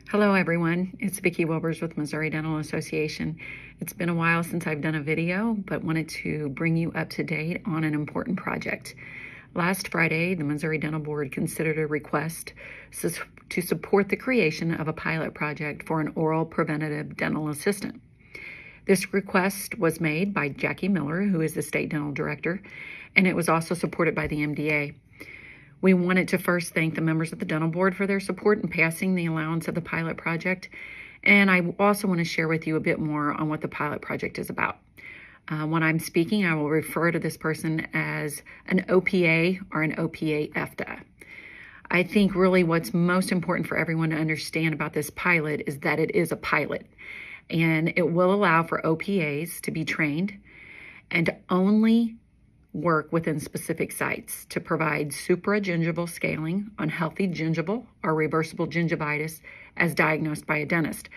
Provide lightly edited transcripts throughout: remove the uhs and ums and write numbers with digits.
Hello everyone, it's Vicki Wilbers with Missouri Dental Association. It's been a while since I've done a video, but wanted to bring you up to date on an important project. Last Friday, the Missouri Dental Board considered a request to support the creation of a pilot project for an oral preventative dental assistant. This request was made by Jackie Miller, who is the State Dental Director, and it was also supported by the MDA. We wanted to first thank the members of the Dental Board for their support in passing the allowance of the pilot project. And I also want to share with you a bit more on what the pilot project is about. When I'm speaking, I will refer to this person as an OPA or an OPA EFDA. I think really what's most important for everyone to understand about this pilot is that it is a pilot. And it will allow for OPAs to be trained and to only work within specific sites to provide supragingival scaling on healthy gingival or reversible gingivitis as diagnosed by a dentist.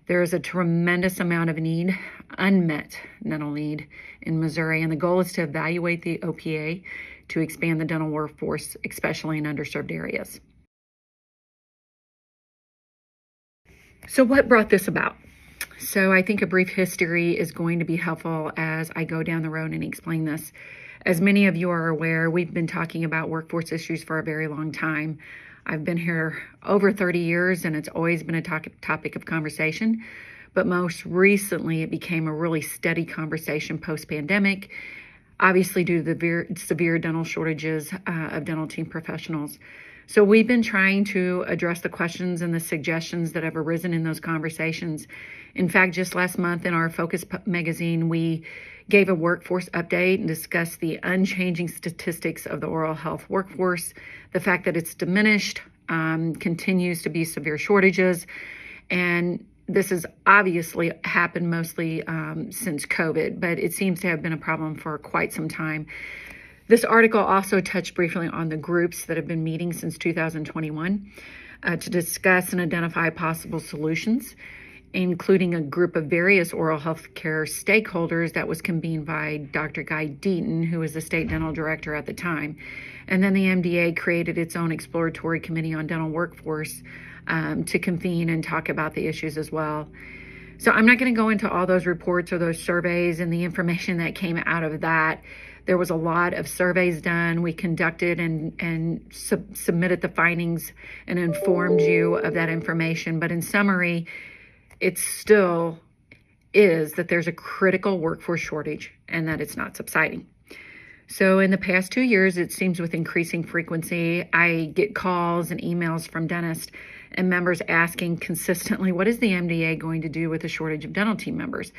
There is a tremendous amount of need, unmet dental need in Missouri, and the goal is to evaluate the OPA to expand the dental workforce, especially in underserved areas. So what brought this about? So I think a brief history is going to be helpful as I go down the road and explain this. As many of you are aware, we've been talking about workforce issues for a very long time. I've been here over 30 years and it's always been a topic of conversation, but most recently it became a really steady conversation post-pandemic, obviously due to the severe dental shortages of dental team professionals. So we've been trying to address the questions and the suggestions that have arisen in those conversations. In fact, just last month in our Focus magazine, we gave a workforce update and discussed the unchanging statistics of the oral health workforce, the fact that it's diminished, continues to be severe shortages, and this has obviously happened mostly since COVID, but it seems to have been a problem for quite some time. This article also touched briefly on the groups that have been meeting since 2021 to discuss and identify possible solutions, including a group of various oral health care stakeholders that was convened by Dr. Guy Deaton, who was the State Dental Director at the time. And then the MDA created its own exploratory committee on dental workforce to convene and talk about the issues as well. So I'm not going to go into all those reports or those surveys and the information that came out of that. There was a lot of surveys done. We conducted and submitted the findings and informed you of that information. But in summary, it still is that there's a critical workforce shortage and that it's not subsiding. So in the past 2 years, it seems with increasing frequency, I get calls and emails from dentists and members asking consistently, what is the MDA going to do with the shortage of dental team members?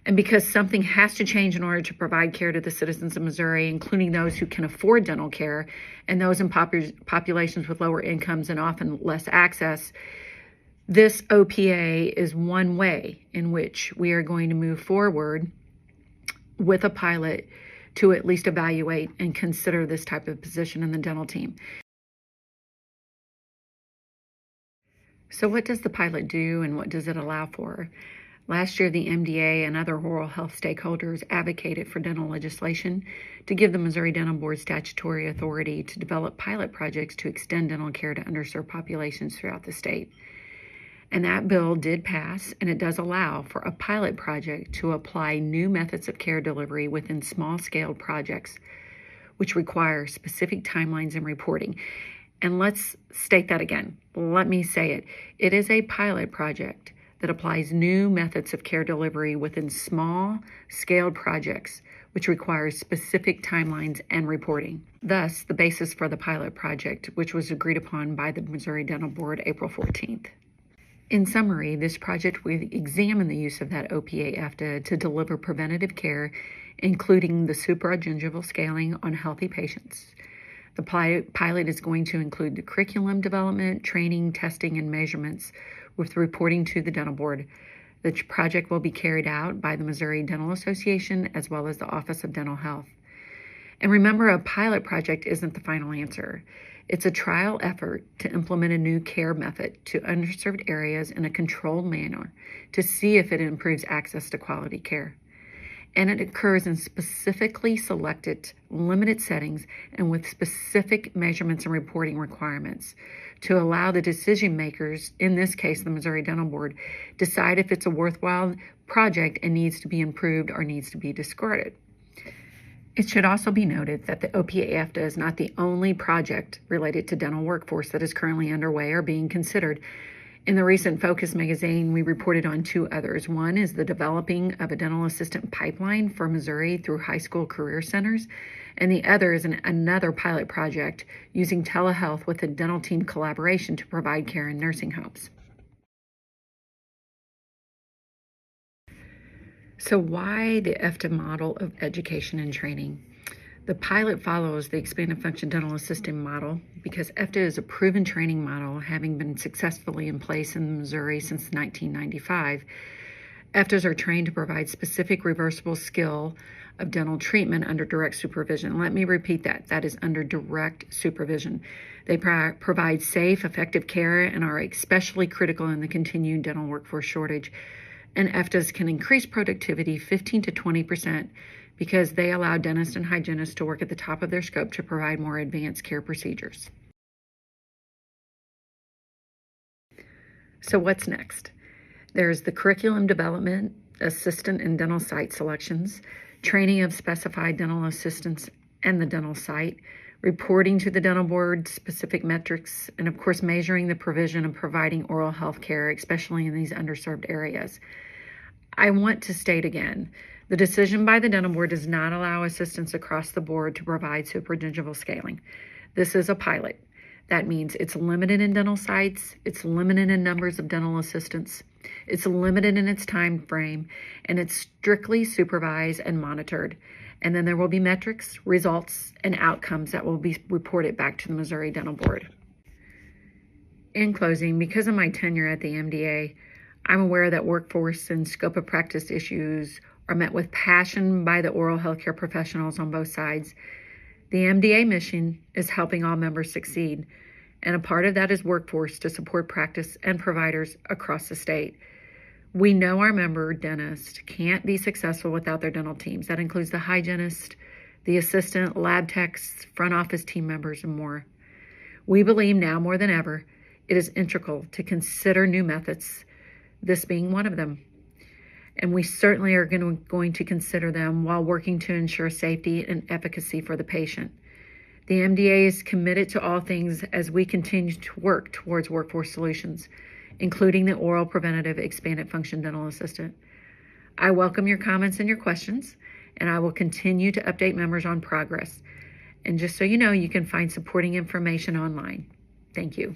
And because something has to change in order to provide care to the citizens of Missouri, including those who can afford dental care and those in populations with lower incomes and often less access, this OPA is one way in which we are going to move forward with a pilot to at least evaluate and consider this type of position in the dental team. So what does the pilot do and what does it allow for? Last year, the MDA and other oral health stakeholders advocated for dental legislation to give the Missouri Dental Board statutory authority to develop pilot projects to extend dental care to underserved populations throughout the state. And that bill did pass, and it does allow for a pilot project to apply new methods of care delivery within small-scale projects, which require specific timelines and reporting. And let's state that again. Let me say it. It is a pilot project that applies new methods of care delivery within small-scale projects, which requires specific timelines and reporting. Thus, the basis for the pilot project, which was agreed upon by the Missouri Dental Board April 14th. In summary, this project will examine the use of that OPA-EFDA to deliver preventative care, including the supragingival scaling on healthy patients. The pilot is going to include the curriculum development, training, testing, and measurements with reporting to the Dental Board. The project will be carried out by the Missouri Dental Association as well as the Office of Dental Health. And remember, a pilot project isn't the final answer. It's a trial effort to implement a new care method to underserved areas in a controlled manner to see if it improves access to quality care. and it occurs in specifically selected, limited settings and with specific measurements and reporting requirements to allow the decision makers, in this case the Missouri Dental Board, decide if it's a worthwhile project and needs to be improved or needs to be discarded. It should also be noted that the OPA-EFDA is not the only project related to dental workforce that is currently underway or being considered. In the recent Focus magazine, we reported on 2 others. One is the developing of a dental assistant pipeline for Missouri through high school career centers, and the other is another pilot project using telehealth with a dental team collaboration to provide care in nursing homes. So why the EFDA model of education and training? The pilot follows the expanded function dental assistant model because EFDA is a proven training model, having been successfully in place in Missouri since 1995. EFDAs are trained to provide specific reversible skill of dental treatment under direct supervision. Let me repeat that. That is under direct supervision. They provide safe, effective care and are especially critical in the continued dental workforce shortage. And EFDAs can increase productivity 15 to 20% because they allow dentists and hygienists to work at the top of their scope to provide more advanced care procedures. So what's next? There's the curriculum development, assistant and dental site selections, training of specified dental assistants and the dental site, reporting to the dental board specific metrics, and of course measuring the provision of providing oral health care, especially in these underserved areas. I want to state again, the decision by the dental board does not allow assistants across the board to provide supergingival scaling. This is a pilot. That means it's limited in dental sites, it's limited in numbers of dental assistants, it's limited in its time frame, and it's strictly supervised and monitored. And then there will be metrics, results, and outcomes that will be reported back to the Missouri Dental Board. In closing, because of my tenure at the MDA, I'm aware that workforce and scope of practice issues are met with passion by the oral healthcare professionals on both sides. The MDA mission is helping all members succeed, and a part of that is workforce to support practice and providers across the state. We know our member dentists can't be successful without their dental teams. That includes the hygienist, the assistant, lab techs, front office team members, and more. We believe now more than ever, it is integral to consider new methods, this being one of them. And we certainly are going to consider them while working to ensure safety and efficacy for the patient. The MDA is committed to all things as we continue to work towards workforce solutions, including the oral preventative expanded function dental assistant. I welcome your comments and your questions, and I will continue to update members on progress. And just so you know, you can find supporting information online. Thank you.